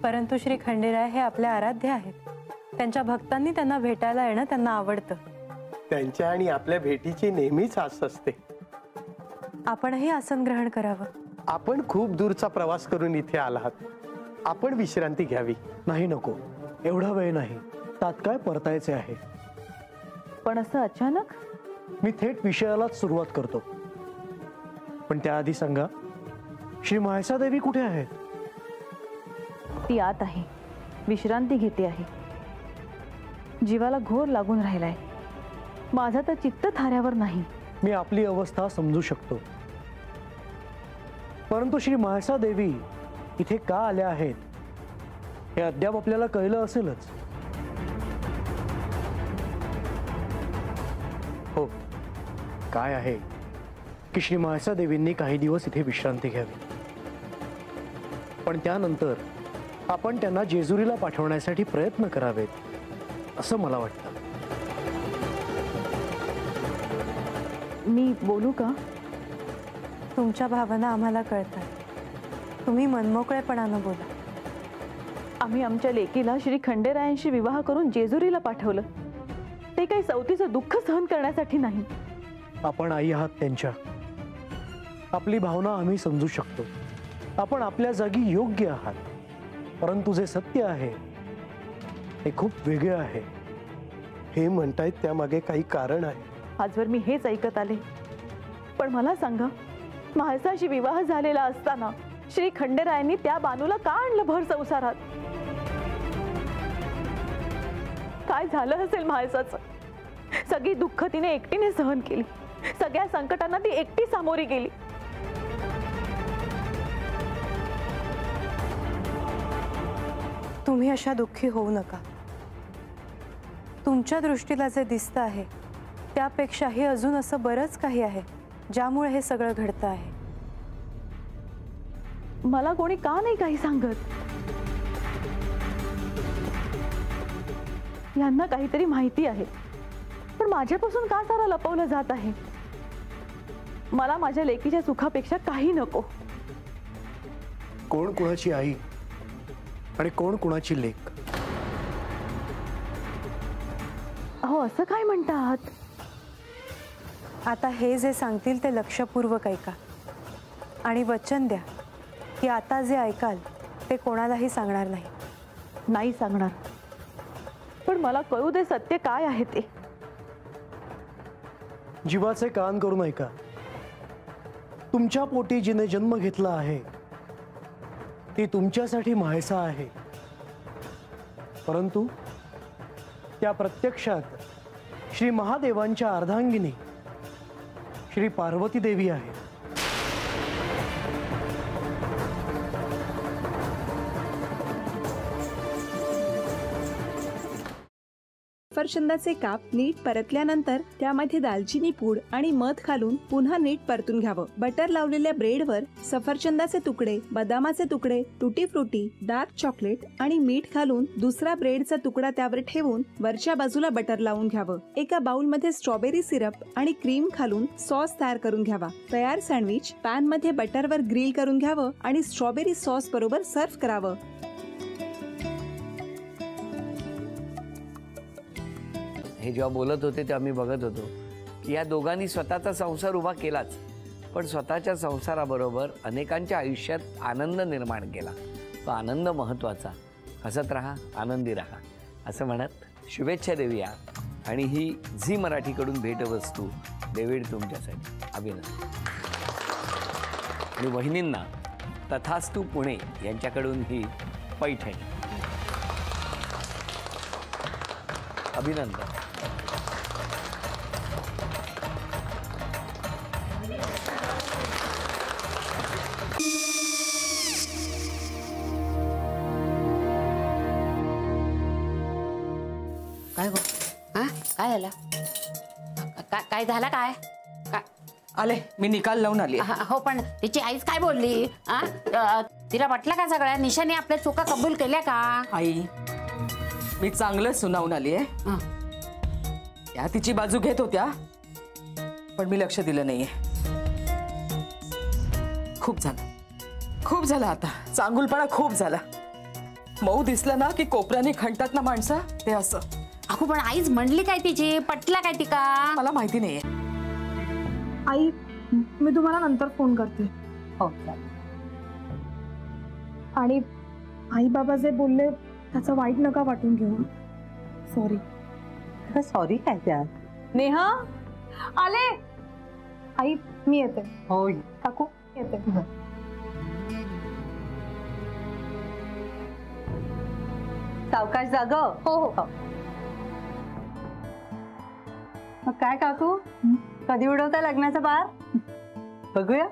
परंतु श्री खंडेराय हे आपले आराध्य आहेत। त्यांच्या भक्तांनी त्यांना भेटायला येणं त्यांना आवडतं। त्यांच्या आणि आपल्या भेटीची नेहमीच आस असते। आपणही आसन ग्रहण करावं। आपण खूप दूरचा प्रवास करून इथे आलात, आपण विश्रांती घ्यावी। नाही, नको, एवढा वेळ नाही, तात्काळ परतायचे आहे। पण असं अचानक? मी थेट विषयालाच सुरुवात करतो, पण त्याआधी सांगा, श्री म्हाळसा देवी कुठे आहेत? ती आत आहे, विश्रांती घेते आहे। जीवाला घोर लागून राहिलाय, माझा तर चित्त थाऱ्यावर नाही। मी आपली अवस्था समजू शकतो, परंतु श्री म्हाळसा देवी इथे का आल्या आहेत हे अद्याप आपल्याला कळलं असेलच। हो, काय आहे की श्री म्हाळसा देवींनी काही दिवस इथे विश्रांती घ्यावी, पण त्यानंतर आपण त्यांना जेजुरीला पाठवण्यासाठी प्रयत्न करावेत असं मला वाटतं। मी बोलू का? तुमच्या भावना आम्हाला कळतात, तुम्ही मनमोकळेपणानं बोला। आम्ही आमच्या लेकीला श्री खंडेरायांशी विवाह करून जेजुरीला पाठवलं, ते काही सवतीचं दुःख सहन करण्यासाठी नाही। आपण आई आहात त्यांच्या, आपली भावना आम्ही समजू शकतो, आपण आपल्या जागी योग्य आहात, परंतु जे सत्य आहे ते खूप वेगळे आहे। हे म्हणतायत त्यामागे काही कारण आहे। आजवर मी हेच ऐकत आले, पण मला सांगा, म्हाळसाशी विवाह झालेला असताना श्री खंडेरायांनी त्या बानूला का आणलं भर संसारात? काय झालं असेल म्हाळसाचं? सगळी दुःख तिने एकटीने सहन केली, सगळ्या संकटांना ती एकटी सामोरी गेली। तुम्ही अशा दुःखी होऊ नका। तुमच्या दृष्टीला जे दिसतं आहे त्यापेक्षाही अजून असं बरंच काही आहे ज्यामुळे हे सगळं घडतं आहे। मला कोणी का नाही काही सांगत? यांना काहीतरी माहिती आहे, पण माझ्यापासून का सारा लपवलं जात आहे? मला माझ्या लेकीच्या सुखापेक्षा काही नको। कोण कुणाची आई आणि कोण कुणाची लेक? अहो, असं काय म्हणता आहात? आता हे जे सांगतील ते लक्षपूर्वक ऐका आणि वचन द्या की आता जे ऐकाल ते कोणालाही सांगणार नाही। नाही सांगणार, पण मला कळू दे सत्य काय आहे ते। जीवाचे कान करून ऐका। तुमच्या पोटी जिने जन्म घेतला आहे ती तुमच्यासाठी म्हाळसा आहे, परंतु त्या प्रत्यक्षात श्री महादेवांच्या अर्धांगिनी श्री पार्वती देवी आहे। सफरचंदाचे काप नीट परतल्यानंतर त्यामध्ये दालचिनी पूड आणि मध घालून पुन्हा नीट परतून घ्यावं। बटर लावलेल्या ब्रेडवर सफरचंदाचे तुकडे, बदामाचे तुकडे, टुटी फ्रुटी, डार्क चॉकलेट आणि मीठ घालून दुसरा ब्रेडचा तुकडा त्यावर ठेवून वरच्या बाजूला बटर लावून घ्यावं। एका बाउलमध्ये स्ट्रॉबेरी सिरप आणि क्रीम घालून सॉस तयार करून घ्यावा। तयार सँडविच पॅन मध्ये बटरवर ग्रिल करून घ्यावं आणि स्ट्रॉबेरी सॉस बरोबर सर्व्ह करावं। हे जेव्हा बोलत होते तेव्हा मी बघत होतो की या दोघांनी स्वतःचा संसार उभा केलाच, पण स्वतःच्या संसाराबरोबर अनेकांच्या आयुष्यात आनंद निर्माण केला। तो आनंद महत्त्वाचा। हसत राहा, आनंदी राहा असं म्हणत शुभेच्छा देऊया। आणि ही झी मराठीकडून भेटवस्तू डेव्हिड तुमच्यासाठी। अभिनंदन। आणि वहिनींना तथास्तु पुणे यांच्याकडून ही पैठणी। अभिनंदन। काय गो? हा, काय झालं? काय झालं? काय आले, मी निकाल लावून आली। हो, पण तिची आईच काय बोलली? तिला वाटलं का सगळ्या निशाने आपल्या चुका कबूल केल्या का? आई, मी चांगलं सुनावून आली आहे। त्या तिची बाजू घेत होत्या, पण मी लक्ष दिलं नाहीये। खूप झालं आता, चांगुलपणा खूप झाला। मऊ दिसलं ना की कोपऱ्याने खणतात ना माणसं, ते असं. अगो पण आईच म्हणली काय तिची, पटला काय ती का? मला माहिती नाहीये. आई मी तुम्हाला नंतर फोन करते. हो. आणि आई बाबा जे बोलले त्याचं वाईट नका वाटून घेऊ. सॉरी. सॉरी काय त्या? नेहा आले. आई मी येते. हो काकू येते. सावकाश जाग. हो हो. मग काय काकू, कधी उडवता लग्नाचा बार? बघूया.